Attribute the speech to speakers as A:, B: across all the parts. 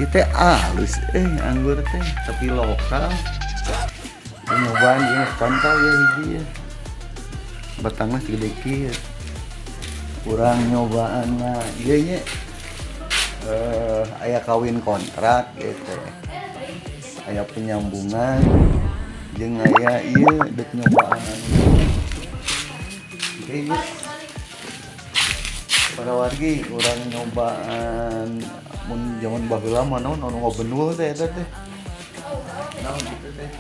A: Kita halus anggur teh tapi lokal. Nyobaan jenis kontol ya hiji ya. Batangnya segede kieu. Kurang nyobaan mah ieu nya aya kawin kontrak gitu. Aya penyambungan jeung aya ieu dek nyobaan. Oke. Pada wargi urang nyobaan mun zaman baheula mah naon ngobenul teh eta teh. Naon gitu teh.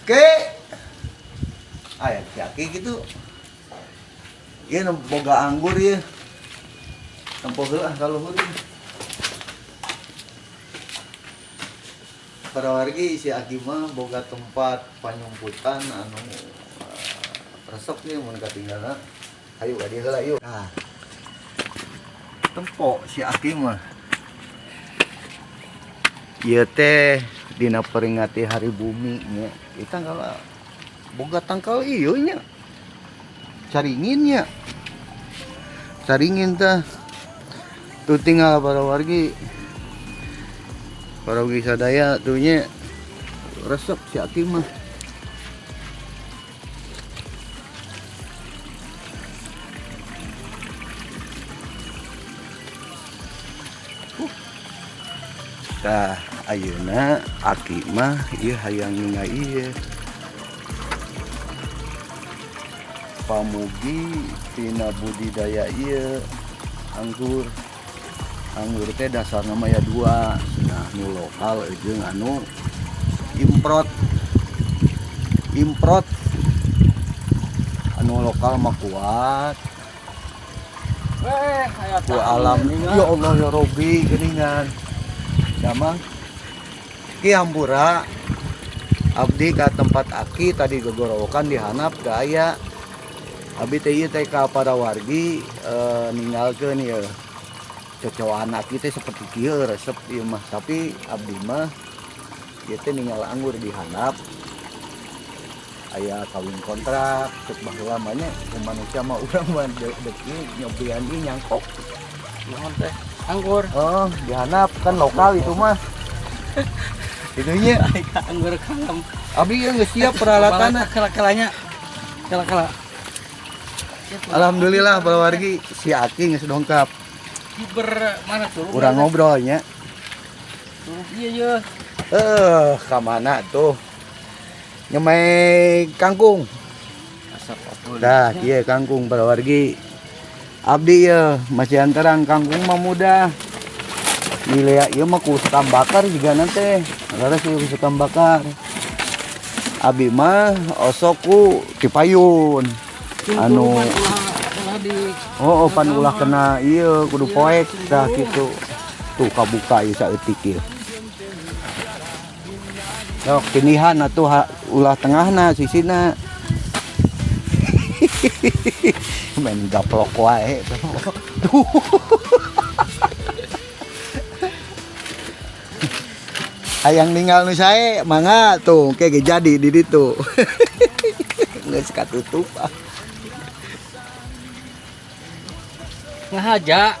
A: Oke. Aya kaki gitu. Ieu boga anggur ieu. Tempo heula kaluhur. Pada wargi si Aki mah boga tempat panyumputan anu resep nih mun katingalna. Hayu ka dieu heula yuk. Nah. Tempo si Aki mah. Ieu teh dina peringati Hari Bumi nya. Kita tanggal boga tangkal ieu nya. Caringin nya. Caringin teh. Tuh tinggal para wargi. Para wargi sadaya tuh nya resep si Aki mah. Tah ayeuna Aki mah ieu hayang ninga ieu pamugi tina budidaya ieu anggur. Anggur teh dasarna mah ya dua, nah nu lokal jeung anu improt. Improt anu lokal mah kuat. Ku alam ya Allah ya Robbi geuningan. Damang ki hampura abdi ka tempat Aki tadi gogorowokan dihanap gaya abdi teh ieu teh ka para wargi ninggalkeun ieu cocokan Aki teh seperti kieu resep ieu mah tapi abdi mah ieu teh ninggal anggur dihanap aya kawin kontrak cek baheula mah nya manusia mah urang mah deuk nyobian ieu nyangkok naon teh anggur. Oh, dihanap kan lokal itu mah. Itunya
B: anggur kalam.
A: Abi yang geus siap peralatan
B: kala-kalanya. Kala-kala.
A: Alhamdulillah para wargi si Aki geus dongkap.
B: Kiber mana tuh?
A: Urang ngobrolnya.
B: Iya.
A: Ka mana tuh? Nyemai kangkung.
B: Asap apel.
A: Dah, ieu kangkung para wargi. Abdi ya masih antarang kangkung mah mudah. Nilai ieu mah ku sekam bakar juga nanti. Laras ku sekam bakar. Abi mah osok ku cipayun. Anu oh pan ulah kena ieu kudu poek tah kitu. Tuh kabuka ieu saeutik ieu. Sok pilihan atuh ulah tengahna sisina. Men gaplok wae. Hayang ninggal nu sae mangga tuh ke jadi di ditu. Geus katutup.
B: Ngahaja.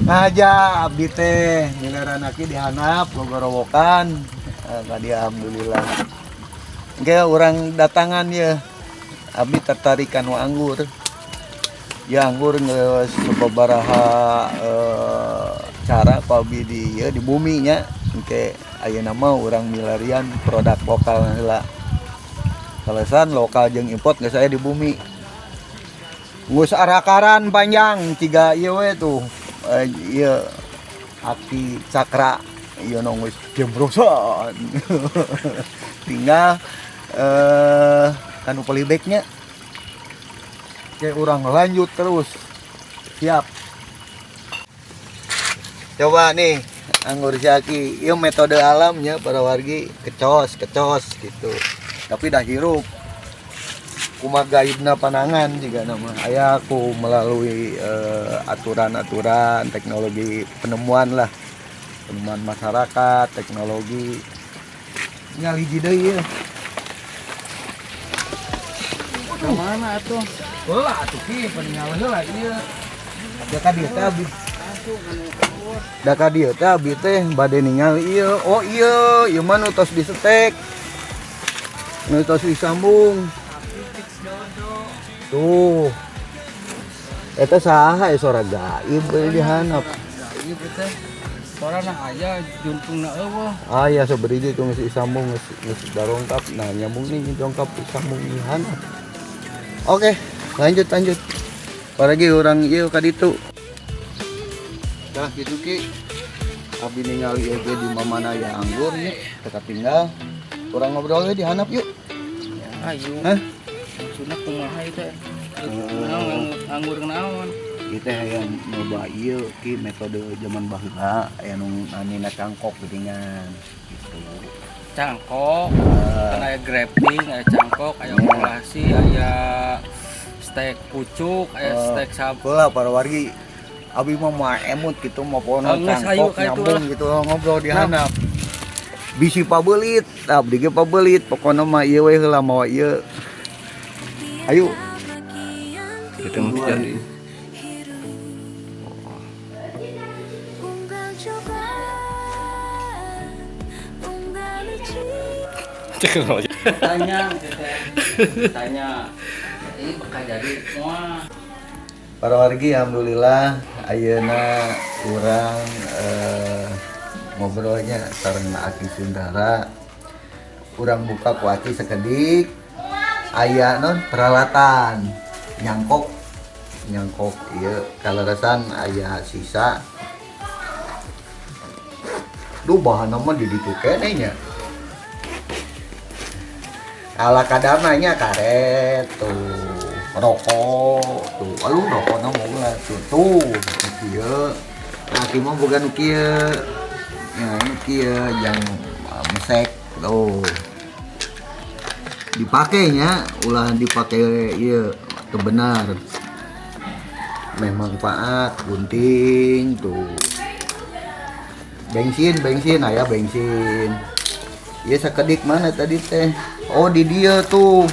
A: Ngahaja abdi teh mileran Aki dihanap gogorowokan. Tadi alhamdulillah. Ge urang datangan ya. Abdi tertarik anu anggur. Ya anggur geus sababaraha cara pabi di ieu di bumi nya engke ayeuna mah urang milarian produk lokal heula. Kalesan lokal jeung import geus aya di bumi. Geus arakaran panjang ciga ieu we tuh. Ieu Aki Cakra ieu nu geus jembrosan. Tinggal kanu polybagnya kayak orang lanjut terus siap. Coba nih anggur si Aki, ini metode alamnya para wargi kecos gitu tapi dah hirup kumaha gaibna panangan juga nama aya aku melalui aturan-aturan teknologi penemuan masyarakat teknologi nyaliji deui ya.
B: Mana atuh?
A: Heula atuh ki peninggalan heula ieu. Ada ka dieu teh abdi.
B: pucuk anu keluar.
A: Da ka dieu teh abi teh bade ningali ieu. Oh ieu mah nu tos disetek. Nu tos disambung. Tuh. Eta saha sora gaib di handap.
B: Ieu teh sorana aya juntungna eueuh.
A: Aya sabari itu geus disambung geus darongkap. Nah nyambung nih dongkap disambung di handap. Oke, lanjut. Paragi orang ieu ka ditu. Dah gitu Ki. Abi ningali ieu di mamana ya anggur nya, teka tinggal. Urang ngobrol we di handap yuk.
B: Ya ayo.
A: Hah?
B: Maksudna kumaha ieu teh? Anggur naon?
A: Kita yang nyoba ieu Ki metode zaman baheula aya nu anina cangkok geuningan gitu.
B: Cangkok, kan aya grafting, aya cangkok, aya operasi, aya steak pucuk, aya steak sabu.
A: Heula para wargi abi mah moal emut gitu mau pono
B: Geus hayu
A: cangkok
B: ka itu
A: nyambung gitu ngobrol di handap. Bisi pabeulit, abdi ge pabeulit pokona mah ieu we heula mawa ieu. Ayo. Kita mesti jadi.
B: Tanya. Ini bakal jadi semua.
A: Para wargi alhamdulillah ayeuna urang ngobrolnya sareng Aki Sundara. Urang buka ku Aki sakedik. Aya non peralatan nyangkok ieu kaleresan aya sisa. Duh bahanna mah di ditu keneh nya. Ala kadarnya karet tuh rokok tuh alung rokokna moga tuh kieu nah kieu mah boga nu kieu ya nu kieu yang mesek tuh dipakainya ulah dipake ieu teu benar meh manfaat gunting tuh bensin aya bensin. Iya sakedik mana tadi teh? Oh di dia tuh.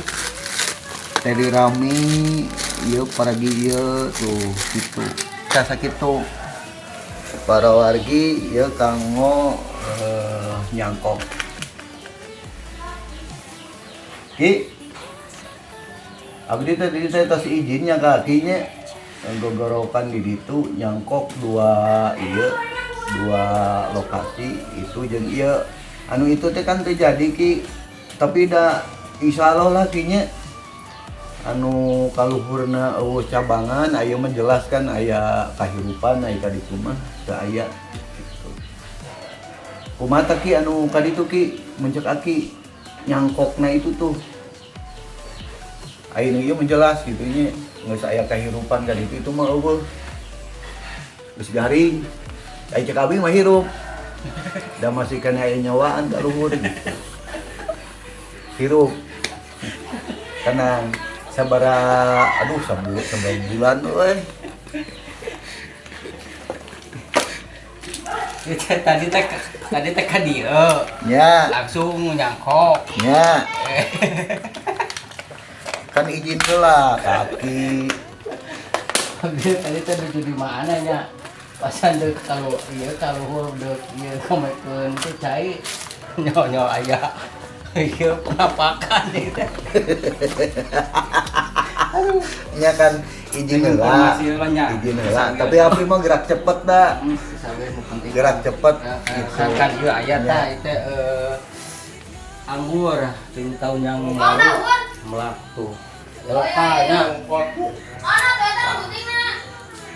A: Tadi rami, iya paragi iya tuh gitu. Kasa kitu. Para wargi iya kanggo nyangkok. Ki. Abdi tadi saya tos izinnya kakinya gogorokan di ditu nyangkok dua lokasi itu jeung iya anu itu teh kan terjadi Ki tapi da insyaallah lah kinya anu kaluhurna eueuh cabangan aya menjelaskan aya kahirupan aya ka ditu mah teu aya gitu. Kumaha teh Ki anu ka ditu Ki muncul Aki nyangkokna itu tuh aya nu ieu menjelas gitu nya geus aya kahirupan ka ditu itu mah eueuh geus garing aya cek abi mah hirup da masih kena nyawaan ka luhur hirup tenang sabara aduh sampai bulan euy
B: tadi teh ka dieu
A: nya
B: langsung nyangkok
A: nya kan izin heula kaki
B: tadi teh nuju di mana nya pasan deuk kalau ieu kaluhur deuk ieu komekeun teh cai nyo aya ieu penampakan itu.
A: nya kan izin heula tapi api mah gerak cepet dah gerak cepet gitu.
B: Kan ieu aya tah itu anggur 7 tahun yang lalu melaku lepanya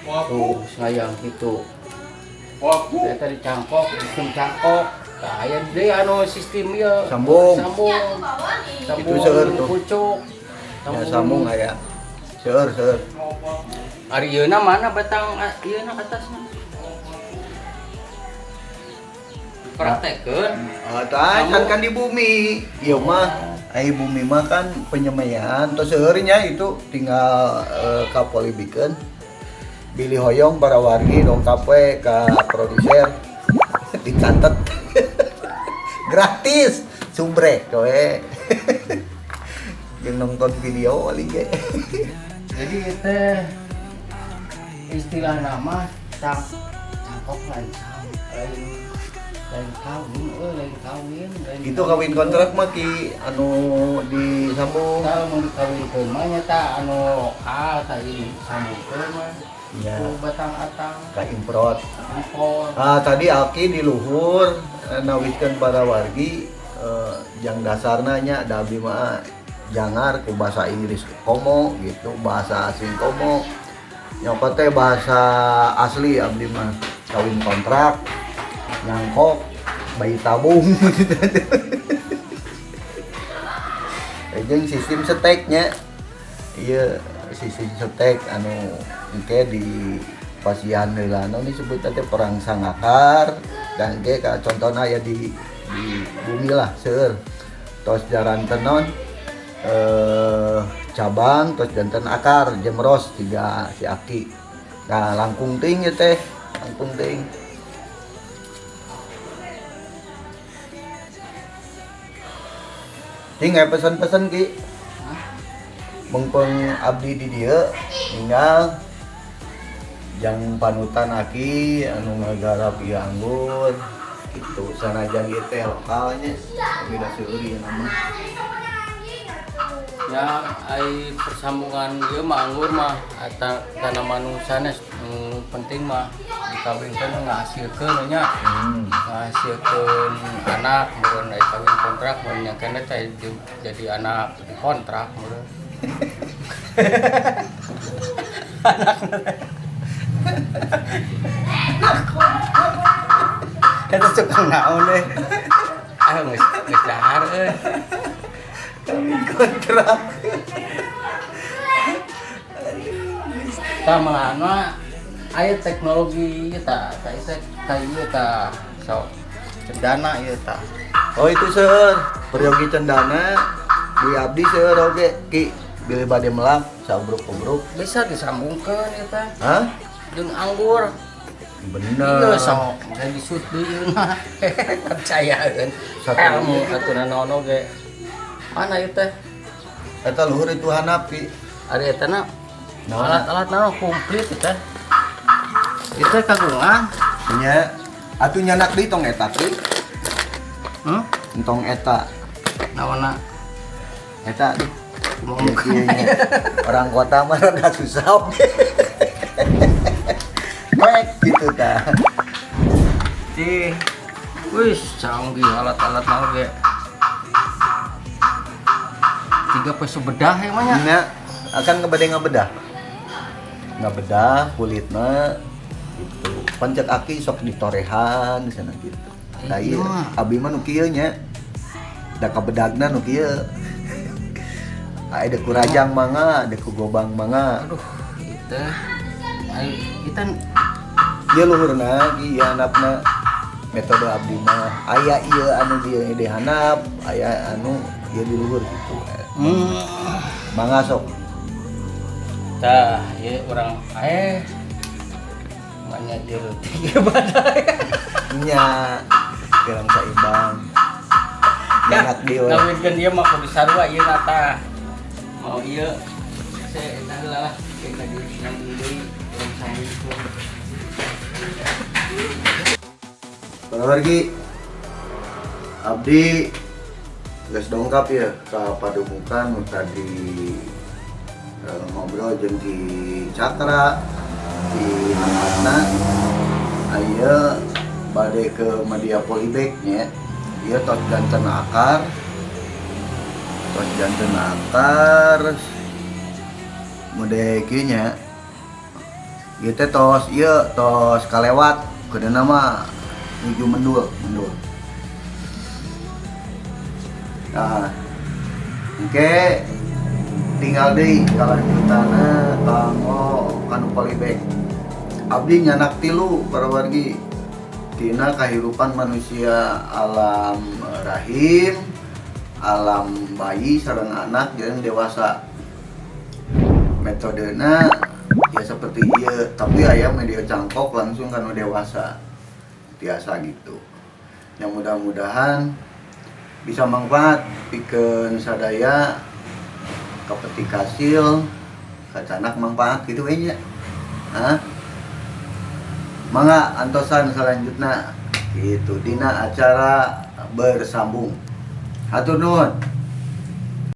B: tuh sayang gitu saya tadi cangkok sistem cangkok kayak dia anu sistem ya
A: Sambung
B: itu
A: seueur tuh.
B: pucuk
A: Ya sambung aya seueur
B: ari ieuna mana batang ieuna atasna praktekeun
A: tah kan di bumi ieu mah ai bumi mah kan penyemaian terus seueurnya itu tinggal kapolibikeun Billy Hoyong para wargi dongkap we ka produser dicatet gratis subrek we yang nonton video kali ge
B: jadi teh istilah nama cangkok lain kawin
A: Itu kawin kontrak mah ki anu disambung.
B: tahu mau dikawin ke mana ta anu lokal tadi sambung ke mah
A: Ya.
B: itu batang atang
A: Ka improt.
B: impor
A: Tadi Aki di luhur nawiskeun para wargi yang dasarna nya da abdi mah jangar ku bahasa Inggris komo gitu, bahasa asing komo. Nyokot teh bahasa asli abdi mah kawin kontrak, nyangkok, bayi tabung. Jeung sistem seteknya. Iya, sistem setek anu engke di pasian heula anu disebut teh perang sangakar dan engke ka contohna aya di bumi lah seueur. Tos jaranten naon cabang tos janten akar jemros tiga si Aki. Nah, langkung ting ya teh, langkung ting. Ting aya pesan-pesan ki. Mengpeng abdi di dieu tinggal jang panutan Aki anu ngagarap ieu anggur gitu sanajan ieu teh lokalnya beda seuri nama.
B: ya ai persambungan ieu mah anggur mah eta tanaman sanes penting mah dikawinkeun ngahasilkeun nya ngahasilkeun anak mun ai kawin kontrak mun nya kana teh jadi anak di kontrak mun Eta suka naon deh. Geus dahar euy.
A: Kawin kontrak.
B: Tah mangana aya teknologi ieu tah, ieu tah sok cendana ieu tah.
A: Oh itu seueur peryogi cendana di abdi seueur oge ki bilih bade melak sabruk-ubruk.
B: Bisa disambungkeun ieu teh
A: Hah?
B: jeung anggur.
A: Bener.
B: Iya sok jadi sut deui mah. Percayaeun.
A: Satu
B: Ilmu
A: ieu.
B: aturan naon oge. Mana ieu teh?
A: Eta luhur itu hanap ki.
B: Ari eta na
A: Naon?
B: alat-alat naon komplit ieu teh. Ieu teh kagungan.
A: Nya atuh nyanak deui tong eta ki. Entong eta.
B: Naonna
A: Eta
B: kumaha
A: Iya,
B: muka.
A: iya, iya. Orang kota mah rada susah. Baik gitu dah.
B: Di wis canggih alat-alat mah oge. 3 peso bedah ya mah nya.
A: Nya akan ngebade ngabedah. Ngabedah kulitna gitu. Pancet Aki sok ditorehan sana gitu. Da ieu abi mah nu kieu nya. Da kabedagna nu kieu. Ada kurajang manga, ada kugobang manga.
B: Aduh, itu ai kita
A: Ieu luhurna ieu handapna metode abdi mah aya ieu anu dieu di handap, aya anu ieu di luhur gitu. Mangga sok.
B: tah ya orang banyak jero 3 badai.
A: Nya gerang saimbang. Nyanak dieu.
B: Ngawinkeun ieu mah kudu sarua ieu nata. Mau ieu saya eta heula lah kita di yang deui urang sambungkeun.
A: Para wargi abdi geus dongkap ya ka padumukan nu tadi ngobrol jeung di Cakra di Manhatna aya bade ke media polybag nya ieu tos janten akar mode kieu nya ieu teh tos kalewat keudana mah nuju mendul. Nah, engke tinggal deui kalanjutana kanggo kanu polybag. Abdi nyanak tilu para wargi tina kahirupan manusia alam rahim, alam bayi sareng anak jeung dewasa. Metodena ya seperti ieu, tapi aya media cangkok langsung kanu dewasa. Biasa gitu. Yang mudah-mudahan bisa manfaat pikeun sadaya kapetik hasil kacanak manfaat gitu we nya. Hah? Mangga antosan selanjutnya itu dina acara bersambung. Hatur nuhun.